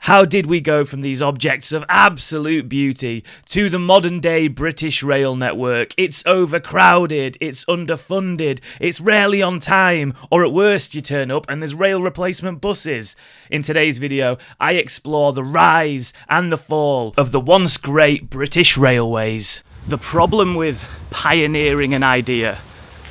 How did we go from these objects of absolute beauty to the modern day British rail network? It's overcrowded, it's underfunded, it's rarely on time, or at worst you turn up and there's rail replacement buses. In today's video, I explore the rise and the fall of the once great British railways. The problem with pioneering an idea,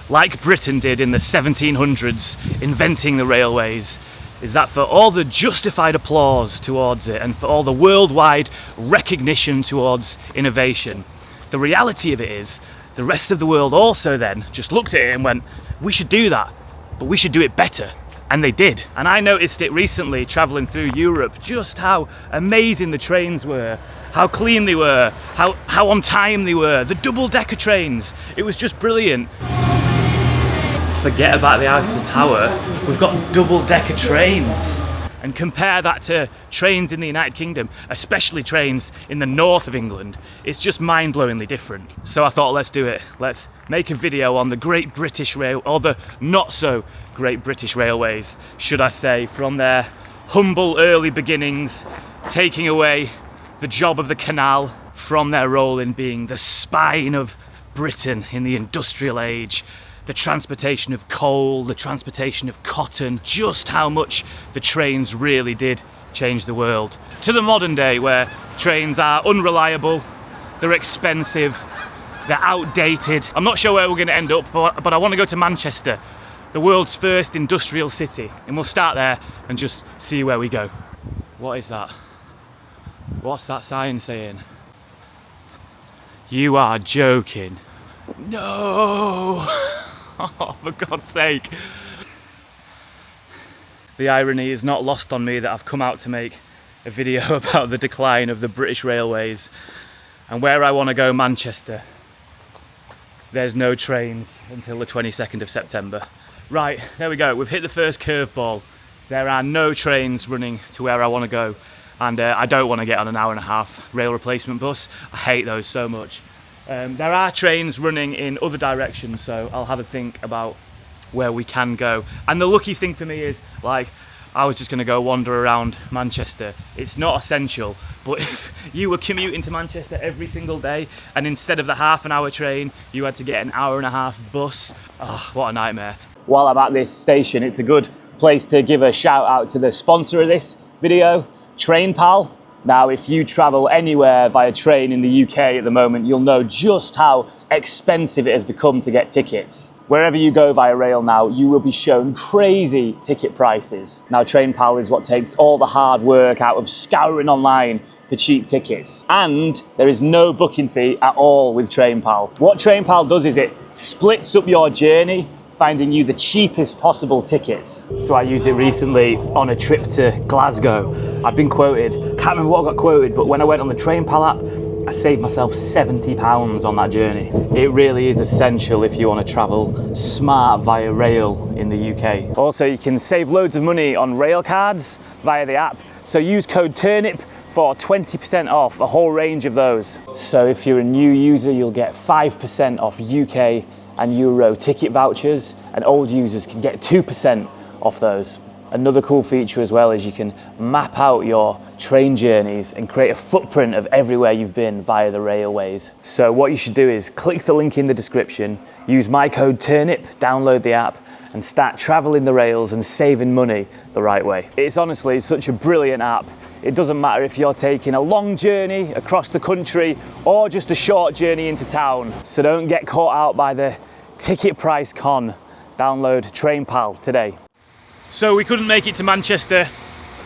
like Britain did in the 1700s, inventing the railways, is that for all the justified applause towards it and for all the worldwide recognition towards innovation, the reality of it is the rest of the world also then just looked at it and went, we should do that, but we should do it better. And they did. And I noticed it recently travelling through Europe, just how amazing the trains were, how clean they were, how on time they were, the double-decker trains. It was just brilliant. Forget about the Eiffel Tower, we've got double-decker trains. And compare that to trains in the United Kingdom, especially trains in the north of England. It's just mind-blowingly different. So I thought, let's do it. Let's make a video on the Great British Rail, or the not-so-great British Railways, should I say, from their humble early beginnings, taking away the job of the canal from their role in being the spine of Britain in the industrial age, the transportation of coal, the transportation of cotton, just how much the trains really did change the world. To the modern day where trains are unreliable, they're expensive, they're outdated. I'm not sure where we're going to end up, but I want to go to Manchester, the world's first industrial city, and we'll start there and just see where we go. What is that? What's that sign saying? You are joking. No! Oh, for God's sake. The irony is not lost on me that I've come out to make a video about the decline of the British Railways, and where I want to go, Manchester, there's no trains until the 22nd of September. Right, there we go, we've hit the first curveball. There are no trains running to where I want to go, and I don't want to get on an hour-and-a-half rail replacement bus. I hate those so much. There are trains running in other directions, so I'll have a think about where we can go. And the lucky thing for me is, like, I was just going to go wander around Manchester. It's not essential, but if you were commuting to Manchester every single day and instead of the half-an-hour train, you had to get an hour-and-a-half bus, oh, what a nightmare. While I'm at this station, it's a good place to give a shout out to the sponsor of this video, TrainPal. Now, if you travel anywhere via train in the UK at the moment, you'll know just how expensive it has become to get tickets. Wherever you go via rail now, you will be shown crazy ticket prices. Now, TrainPal is what takes all the hard work out of scouring online for cheap tickets. And there is no booking fee at all with TrainPal. What TrainPal does is it splits up your journey, finding you the cheapest possible tickets. So I used it recently on a trip to Glasgow. I'd been quoted, can't remember what I got quoted, but when I went on the TrainPal app, I saved myself £70 on that journey. It really is essential if you want to travel smart via rail in the UK. Also, you can save loads of money on rail cards via the app. So use code TURNIP for 20% off a whole range of those. So if you're a new user, you'll get 5% off UK and Euro ticket vouchers, and old users can get 2% off those. Another cool feature as well is you can map out your train journeys and create a footprint of everywhere you've been via the railways. So what you should do is click the link in the description, use my code TURNIP, download the app, and start traveling the rails and saving money the right way. It's honestly such a brilliant app. It doesn't matter if you're taking a long journey across the country or just a short journey into town. So don't get caught out by the ticket price con. Download TrainPal today. So we couldn't make it to Manchester,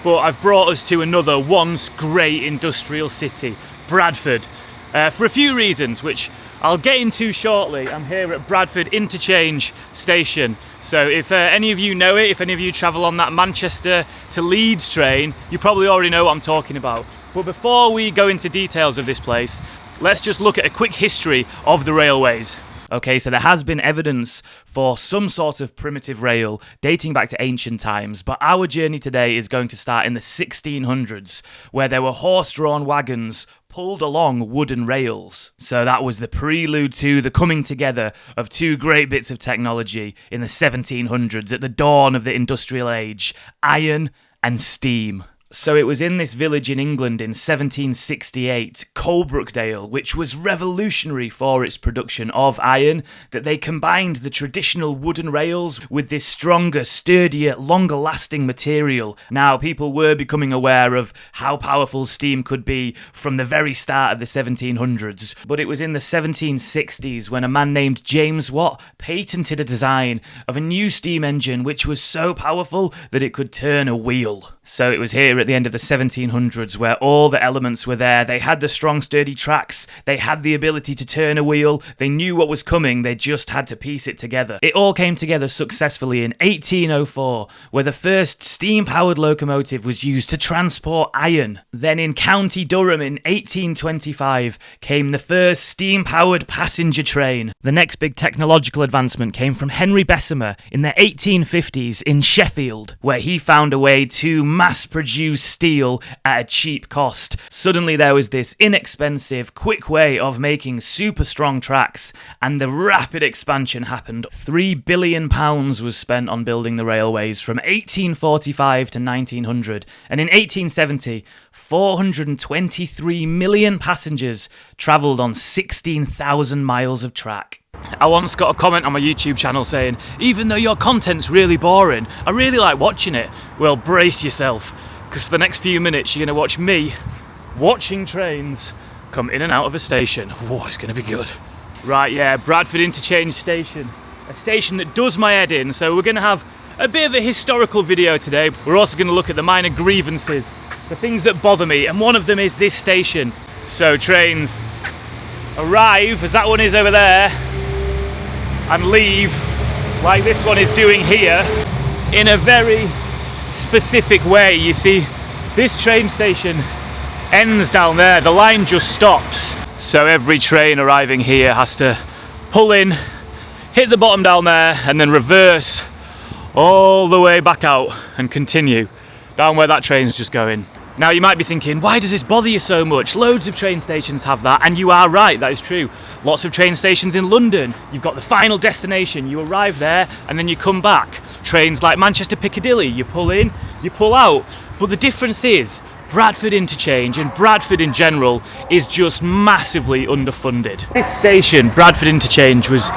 but I've brought us to another once great industrial city, Bradford, for a few reasons, which I'll get into shortly. I'm here at Bradford Interchange Station. So if any of you know it, if any of you travel on that Manchester to Leeds train, you probably already know what I'm talking about. But before we go into details of this place, let's just look at a quick history of the railways. Okay, so there has been evidence for some sort of primitive rail dating back to ancient times, but our journey today is going to start in the 1600s, where there were horse-drawn wagons pulled along wooden rails. So that was the prelude to the coming together of two great bits of technology in the 1700s at the dawn of the industrial age, iron and steam. So it was in this village in England in 1768, Coalbrookdale, which was revolutionary for its production of iron, that they combined the traditional wooden rails with this stronger, sturdier, longer-lasting material. Now, people were becoming aware of how powerful steam could be from the very start of the 1700s, but it was in the 1760s when a man named James Watt patented a design of a new steam engine which was so powerful that it could turn a wheel. So it was here at the end of the 1700s where all the elements were there. They had the strong, sturdy tracks, they had the ability to turn a wheel, they knew what was coming, they just had to piece it together. It all came together successfully in 1804, where the first steam-powered locomotive was used to transport iron. Then in County Durham in 1825 came the first steam-powered passenger train. The next big technological advancement came from Henry Bessemer in the 1850s in Sheffield, where he found a way to mass-produce steel at a cheap cost. Suddenly there was this inexpensive, quick way of making super strong tracks, and the rapid expansion happened. £3 billion was spent on building the railways from 1845 to 1900, and in 1870, 423 million passengers travelled on 16,000 miles of track. I once got a comment on my YouTube channel saying, even though your content's really boring, I really like watching it. Well, brace yourself, because for the next few minutes you're going to watch me watching trains come in and out of a station. Oh, it's going to be good. Right, yeah, Bradford Interchange Station. A station that does my head in, so we're going to have a bit of a historical video today. We're also going to look at the minor grievances, the things that bother me, and one of them is this station. So trains arrive, as that one is over there, and leave, like this one is doing here, in a very specific way. You see, this train station ends down there, the line just stops. So every train arriving here has to pull in, hit the bottom down there, and then reverse all the way back out and continue down where that train's just going. Now you might be thinking, why does this bother you so much? Loads of train stations have that, and you are right, that is true. Lots of train stations in London, you've got the final destination, you arrive there and then you come back. Trains like Manchester Piccadilly, you pull in, you pull out. But the difference is, Bradford Interchange and Bradford in general is just massively underfunded. This station, Bradford Interchange, was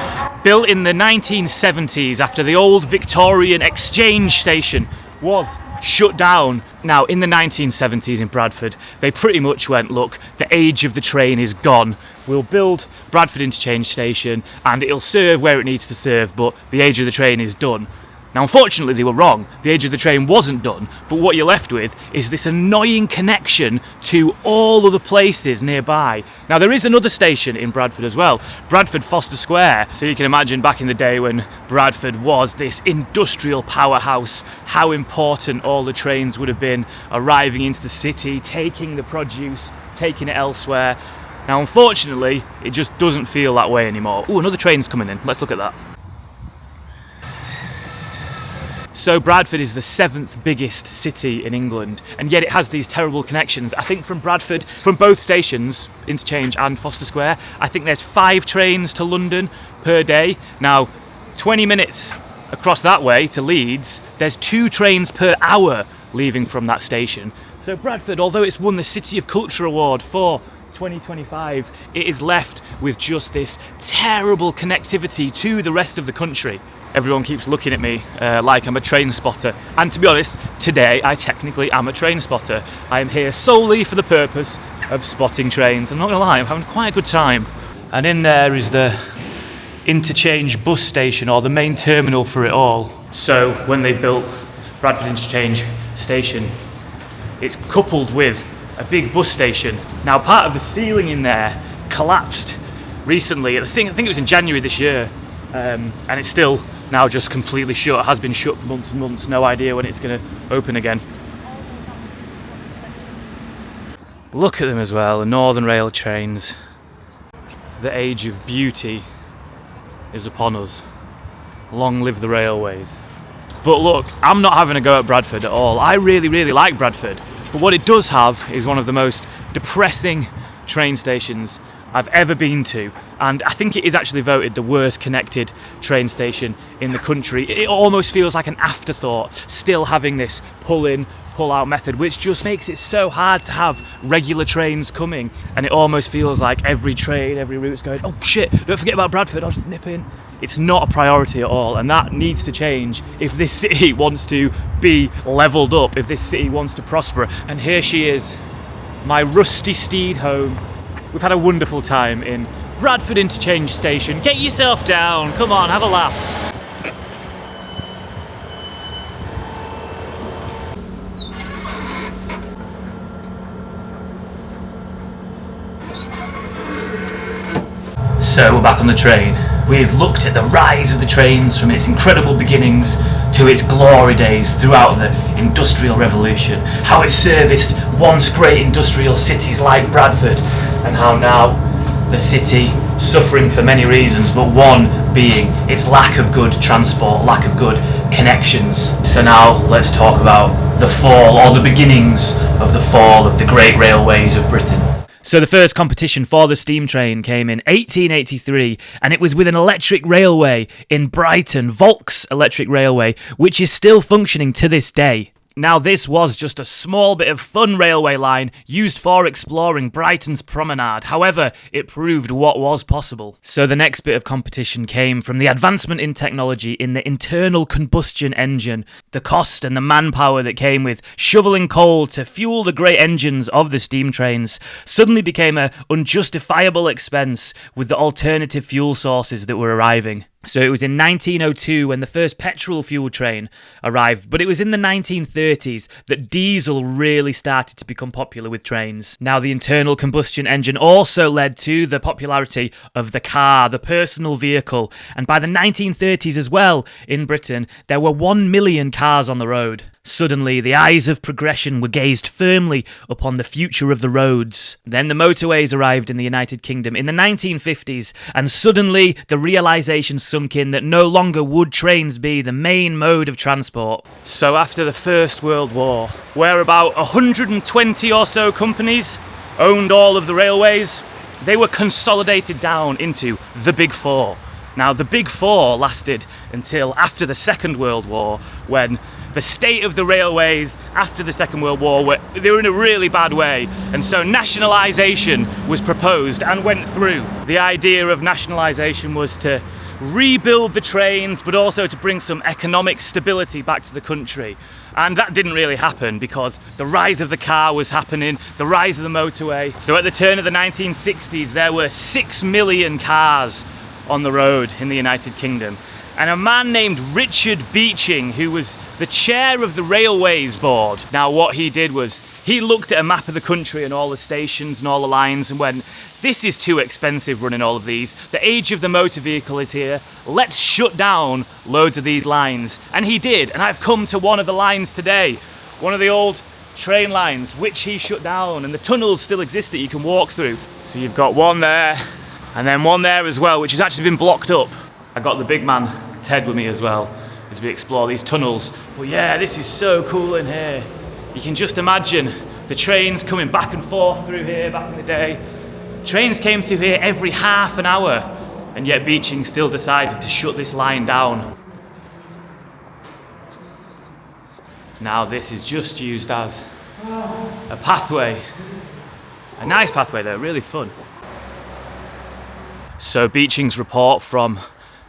built in the 1970s after the old Victorian Exchange station was shut down. Now, in the 1970s in Bradford, they pretty much went, look, the age of the train is gone. We'll build Bradford Interchange Station and it'll serve where it needs to serve, but the age of the train is done. Now, unfortunately, they were wrong. The age of the train wasn't done, but what you're left with is this annoying connection to all other places nearby. Now, there is another station in Bradford as well, Bradford Foster Square. So you can imagine back in the day when Bradford was this industrial powerhouse, how important all the trains would have been arriving into the city, taking the produce, taking it elsewhere. Now, unfortunately, it just doesn't feel that way anymore. Oh, another train's coming in. Let's look at that. So Bradford is the 7th biggest city in England, and yet it has these terrible connections. I think from Bradford, from both stations, Interchange and Foster Square, I think there's 5 trains to London per day. Now, 20 minutes across that way to Leeds, there's 2 trains per hour leaving from that station. So Bradford, although it's won the City of Culture Award for 2025, it is left with just this terrible connectivity to the rest of the country. Everyone keeps looking at me like I'm a train spotter, and to be honest, today I technically am a train spotter. I am here solely for the purpose of spotting trains. I'm not gonna lie, I'm having quite a good time. And in there is the Interchange bus station, or the main terminal for it all. So when they built Bradford Interchange Station, it's coupled with a big bus station. Now, part of the ceiling in there collapsed recently. I think it was in January this year, and it's still now just completely shut. It has been shut for months and months. No idea when it's going to open again. Look at them as well, the Northern Rail trains. The age of beauty is upon us. Long live the railways. But look, I'm not having a go at Bradford at all. I really, really like Bradford. But what it does have is one of the most depressing train stations I've ever been to, and I think it is actually voted the worst connected train station in the country. It almost feels like an afterthought, still having this pull in, pull-out method, which just makes it so hard to have regular trains coming, and it almost feels like every train, every route's going, oh shit, don't forget about Bradford, I'll just nip in. It's not a priority at all, and that needs to change if this city wants to be leveled up, if this city wants to prosper. And here she is, my rusty steed home. We've had a wonderful time in Bradford Interchange Station. Get yourself down, come on, have a laugh. So we're back on the train. We've looked at the rise of the trains from its incredible beginnings to its glory days throughout the Industrial Revolution, how it serviced once great industrial cities like Bradford, and how now the city, suffering for many reasons, but one being its lack of good transport, lack of good connections. So now let's talk about the fall, or the beginnings of the fall of the great railways of Britain. So the first competition for the steam train came in 1883, and it was with an electric railway in Brighton, Volks Electric Railway, which is still functioning to this day. Now this was just a small bit of fun railway line used for exploring Brighton's promenade. However, it proved what was possible. So the next bit of competition came from the advancement in technology in the internal combustion engine. The cost and the manpower that came with shoveling coal to fuel the great engines of the steam trains suddenly became an unjustifiable expense with the alternative fuel sources that were arriving. So it was in 1902 when the first petrol fuel train arrived, but it was in the 1930s that diesel really started to become popular with trains. Now the internal combustion engine also led to the popularity of the car, the personal vehicle, and by the 1930s as well, in Britain, there were 1 million cars on the road. Suddenly, the eyes of progression were gazed firmly upon the future of the roads. Then the motorways arrived in the United Kingdom in the 1950s, and suddenly the realisation sunk in that no longer would trains be the main mode of transport. So after the First World War, where about 120 or so companies owned all of the railways, they were consolidated down into the Big Four. Now the Big Four lasted until after the Second World War, when the state of the railways after the Second World War, they were in a really bad way, and so nationalisation was proposed and went through. The idea of nationalisation was to rebuild the trains, but also to bring some economic stability back to the country. And that didn't really happen because the rise of the car was happening, the rise of the motorway. So at the turn of the 1960s, there were 6 million cars on the road in the United Kingdom. And a man named Richard Beeching, who was the chair of the Railways Board. Now what he did was, he looked at a map of the country and all the stations and all the lines and went, this is too expensive running all of these. The age of the motor vehicle is here. Let's shut down loads of these lines. And he did, and I've come to one of the lines today. One of the old train lines, which he shut down, and the tunnels still exist that you can walk through. So you've got one there, and then one there as well, which has actually been blocked up. I got the big man, Ted, with me as well, as we explore these tunnels. But yeah, this is so cool in here. You can just imagine the trains coming back and forth through here back in the day. Trains came through here every half an hour, and yet Beeching still decided to shut this line down. Now this is just used as a pathway. A nice pathway though, really fun. So Beeching's report from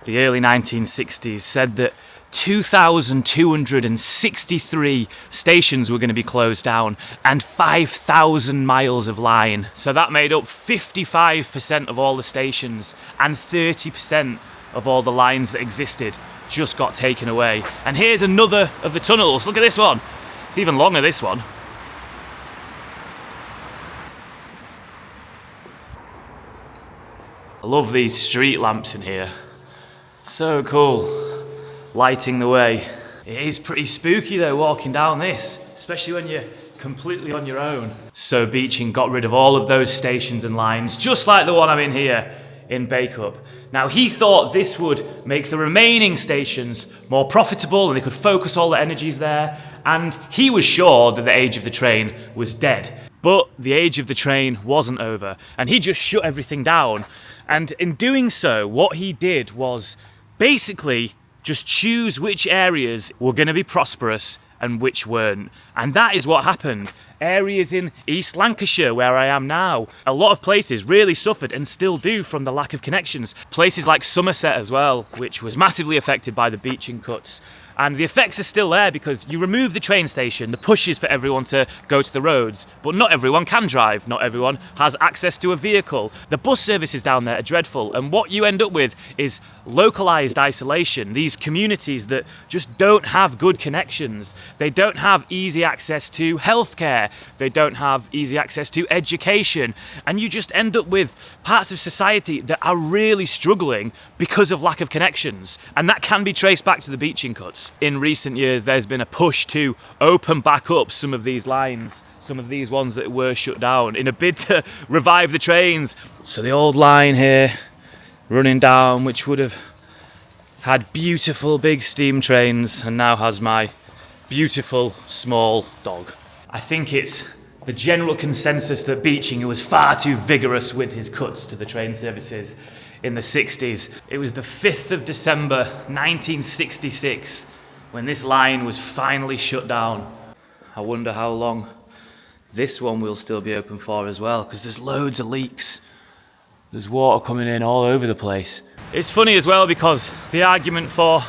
the early 1960s said that 2,263 stations were going to be closed down and 5,000 miles of line. So that made up 55% of all the stations, and 30% of all the lines that existed just got taken away. And here's another of the tunnels. Look at this one. It's even longer, this one. I love these street lamps in here. So cool, lighting the way. It is pretty spooky though, walking down this, especially when you're completely on your own. So Beeching got rid of all of those stations and lines, just like the one I'm in here in Bacup. Now he thought this would make the remaining stations more profitable and they could focus all the energies there, and he was sure that the age of the train was dead. But the age of the train wasn't over, and he just shut everything down. And in doing so, what he did was basically just choose which areas were going to be prosperous and which weren't. And that is what happened. Areas in East Lancashire, where I am now, a lot of places really suffered and still do from the lack of connections. Places like Somerset as well, which was massively affected by the Beeching cuts. And the effects are still there because you remove the train station, the push is for everyone to go to the roads, but not everyone can drive, not everyone has access to a vehicle. The bus services down there are dreadful, and what you end up with is localised isolation, these communities that just don't have good connections. They don't have easy access to healthcare, they don't have easy access to education, and you just end up with parts of society that are really struggling because of lack of connections, and that can be traced back to the Beeching cuts. In recent years, there's been a push to open back up some of these lines, some of these ones that were shut down, in a bid to revive the trains. So the old line here, running down, which would have had beautiful big steam trains, and now has my beautiful small dog. I think it's the general consensus that Beeching was far too vigorous with his cuts to the train services in the 60s. It was the 5th of December 1966 when this line was finally shut down. I wonder how long this one will still be open for as well, because there's loads of leaks. There's water coming in all over the place. It's funny as well because the argument for,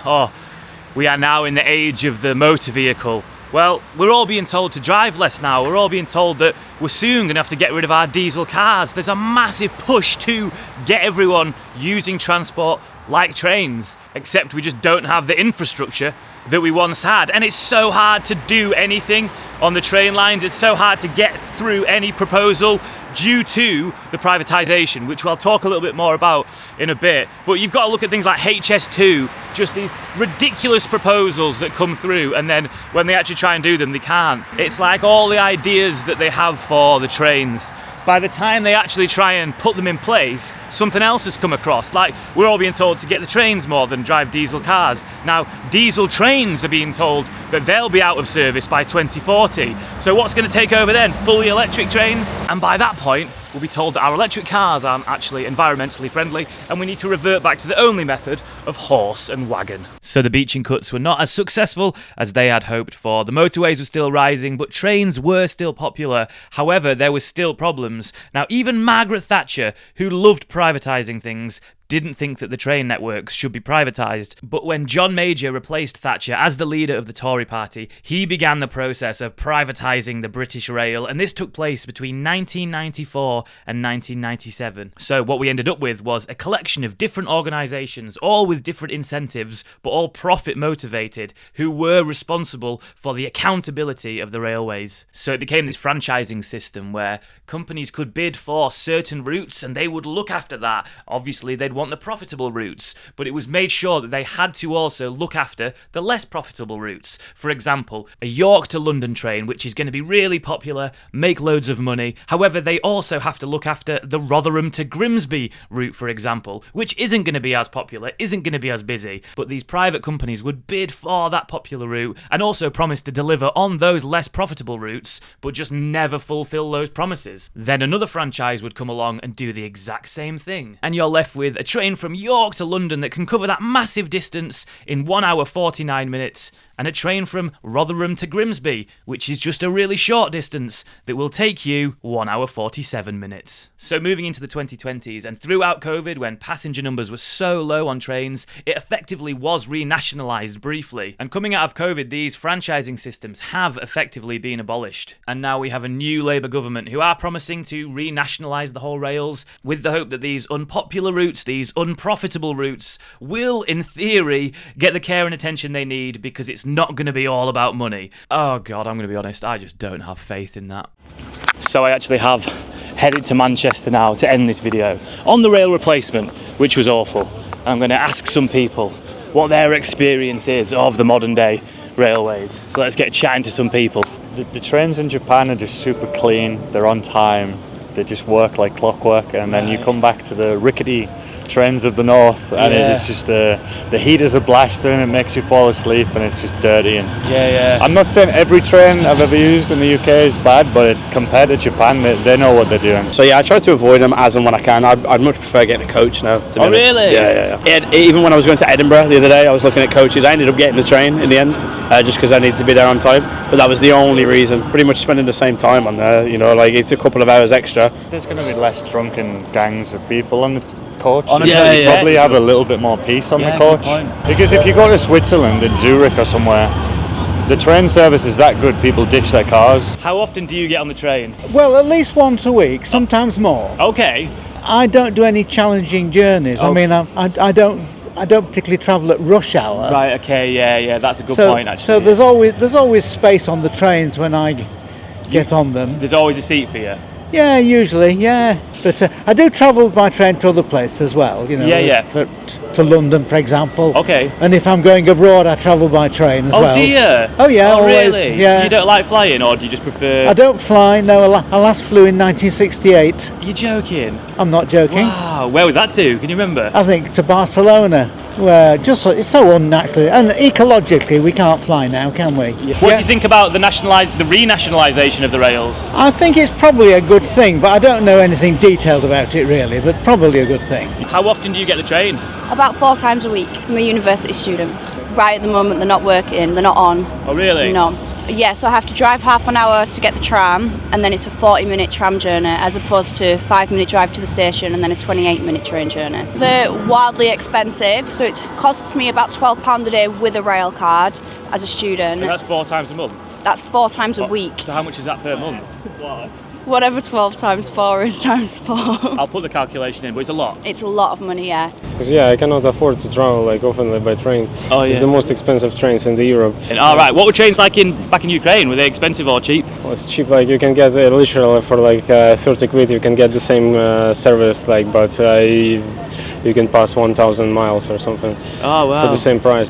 we are now in the age of the motor vehicle. Well, we're all being told to drive less now. We're all being told that we're soon going to have to get rid of our diesel cars. There's a massive push to get everyone using transport like trains, except we just don't have the infrastructure that we once had. And it's so hard to do anything on the train lines. It's so hard to get through any proposal due to the privatisation, which I'll talk a little bit more about in a bit. But you've got to look at things like HS2, just these ridiculous proposals that come through, and then when they actually try and do them, they can't. It's like all the ideas that they have for the trains, by the time they actually try and put them in place, something else has come across. Like, we're all being told to get the trains more than drive diesel cars. Now, diesel trains are being told that they'll be out of service by 2040. So what's going to take over then? Fully electric trains? And by that point, we'll be told that our electric cars aren't actually environmentally friendly, and we need to revert back to the only method of horse and wagon. So the Beeching cuts were not as successful as they had hoped for. The motorways were still rising, but trains were still popular. However, there were still problems. Now, even Margaret Thatcher, who loved privatising things, didn't think that the train networks should be privatised. But when John Major replaced Thatcher as the leader of the Tory party, he began the process of privatising the British rail, and this took place between 1994 and 1997. So what we ended up with was a collection of different organisations, all with different incentives, but all profit motivated, who were responsible for the accountability of the railways. So it became this franchising system where companies could bid for certain routes and they would look after that. Obviously, they'd want the profitable routes, but it was made sure that they had to also look after the less profitable routes. For example, a York to London train, which is going to be really popular, make loads of money. However, they also have to look after the Rotherham to Grimsby route, for example, which isn't going to be as popular, isn't going to be as busy, but these private companies would bid for that popular route and also promise to deliver on those less profitable routes, but just never fulfill those promises. Then another franchise would come along and do the exact same thing, and you're left with a train from York to London that can cover that massive distance in 1 hour 49 minutes, and a train from Rotherham to Grimsby, which is just a really short distance that will take you 1 hour 47 minutes. So moving into the 2020s and throughout COVID, when passenger numbers were so low on trains, it effectively was renationalised briefly. And coming out of COVID, these franchising systems have effectively been abolished. And now we have a new Labour government who are promising to renationalise the whole rails, with the hope that these unpopular routes, these unprofitable routes, will, in theory, get the care and attention they need, because it's not going to be all about money. Oh God, I'm going to be honest, I just don't have faith in that. So I actually have headed to Manchester now to end this video on the rail replacement, which was awful. I'm going to ask some people what their experience is of the modern day railways. So let's get chatting to some people. The trains in Japan are just super clean, they're on time, they just work like clockwork, and then you come back to the rickety trains of the north, and Yeah. it is just the heaters are blasting. It makes you fall asleep, and it's just dirty. And Yeah. I'm not saying every train I've ever used in the UK is bad, but compared to Japan, they know what they're doing. So yeah, I try to avoid them as and when I can. I'd much prefer getting a coach now. To be honest. Really? Yeah. Even when I was going to Edinburgh the other day, I was looking at coaches. I ended up getting the train in the end, just because I needed to be there on time. But that was the only reason. Pretty much spending the same time on there. You know, like it's a couple of hours extra. There's going to be less drunken gangs of people on the coach. On a You coach, yeah. probably have a little bit more peace on Yeah, the good coach. point. Because if you go to Switzerland, in Zurich or somewhere, the train service is that good, people ditch their cars. How often do you get on the train? Well, at least once a week, sometimes more. Okay. I don't do any challenging journeys. I mean, I don't particularly travel at rush hour. Right. Okay. Yeah. That's a good so, point. Actually. So there's always space on the trains when I get on them. There's always a seat for you. Yeah, usually, yeah. But I do travel by train to other places as well. You know, Yeah. to London, for example. Okay. And if I'm going abroad, I travel by train as well. Oh dear. Oh yeah, Oh always. really? Yeah. You don't like flying, or do you just prefer? I don't fly. No, I last flew in 1968. You're joking. I'm not joking. Wow. Where was that to? Can you remember? I think to Barcelona, where it's so unnatural, and ecologically we can't fly now, can we? What do you think about the renationalisation of the rails? I think it's probably a good thing, but I don't know anything detailed about it really, but probably a good thing. How often do you get the train? About 4 times a week. I'm a university student. Right at the moment they're not working, they're not on. Oh really? No. Yeah, so I have to drive half an hour to get the tram, and then it's a 40-minute tram journey as opposed to a 5-minute drive to the station and then a 28-minute train journey. They're wildly expensive, so it costs me about £12 a day with a rail card as a student. And that's 4 times a month. That's 4 times a week. So how much is that per month? Whatever 12 times 4 is times 4. I'll put the calculation in, but it's a lot. It's a lot of money, yeah. Because I cannot afford to travel like often by train. Oh, It's yeah. the most expensive trains in the Europe. All right. What were trains like back in Ukraine? Were they expensive or cheap? Well, it's cheap. Like you can get literally for like 30 quid. You can get the same service, like, but you can pass 1,000 miles or something Oh wow. for the same price.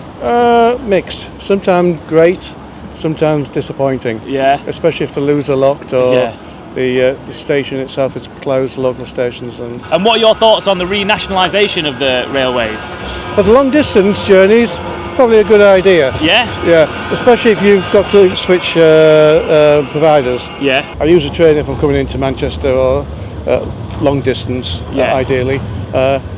Mixed. Sometimes great, sometimes disappointing. Yeah. Especially if the loos are locked or Yeah. the station itself is closed, local stations. And And what are your thoughts on the renationalisation of the railways? for the long distance journeys, probably a good idea. Yeah. Yeah, especially if you've got to switch providers. Yeah. I use a train if I'm coming into Manchester or long distance, Yeah. ideally.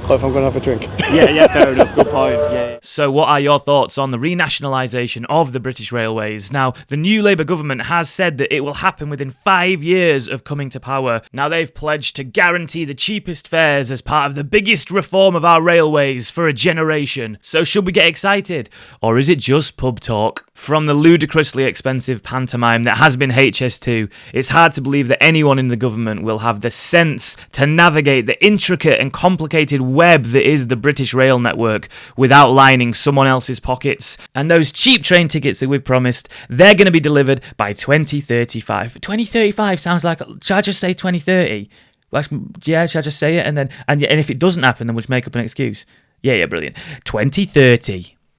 Or if I'm going to have a drink. Yeah, fair enough. Good point. Yeah. So, what are your thoughts on the renationalisation of the British Railways? Now, the new Labour government has said that it will happen within 5 years of coming to power. Now, they've pledged to guarantee the cheapest fares as part of the biggest reform of our railways for a generation. So, should we get excited? Or is it just pub talk? From the ludicrously expensive pantomime that has been HS2, it's hard to believe that anyone in the government will have the sense to navigate the intricate and complicated web that is the British rail network without lining someone else's pockets. And those cheap train tickets that we've promised, they're going to be delivered by 2035. 2035 sounds like, should I just say 2030? Yeah, should I just say it? And if it doesn't happen, then we'll just make up an excuse. Yeah, brilliant. 2030.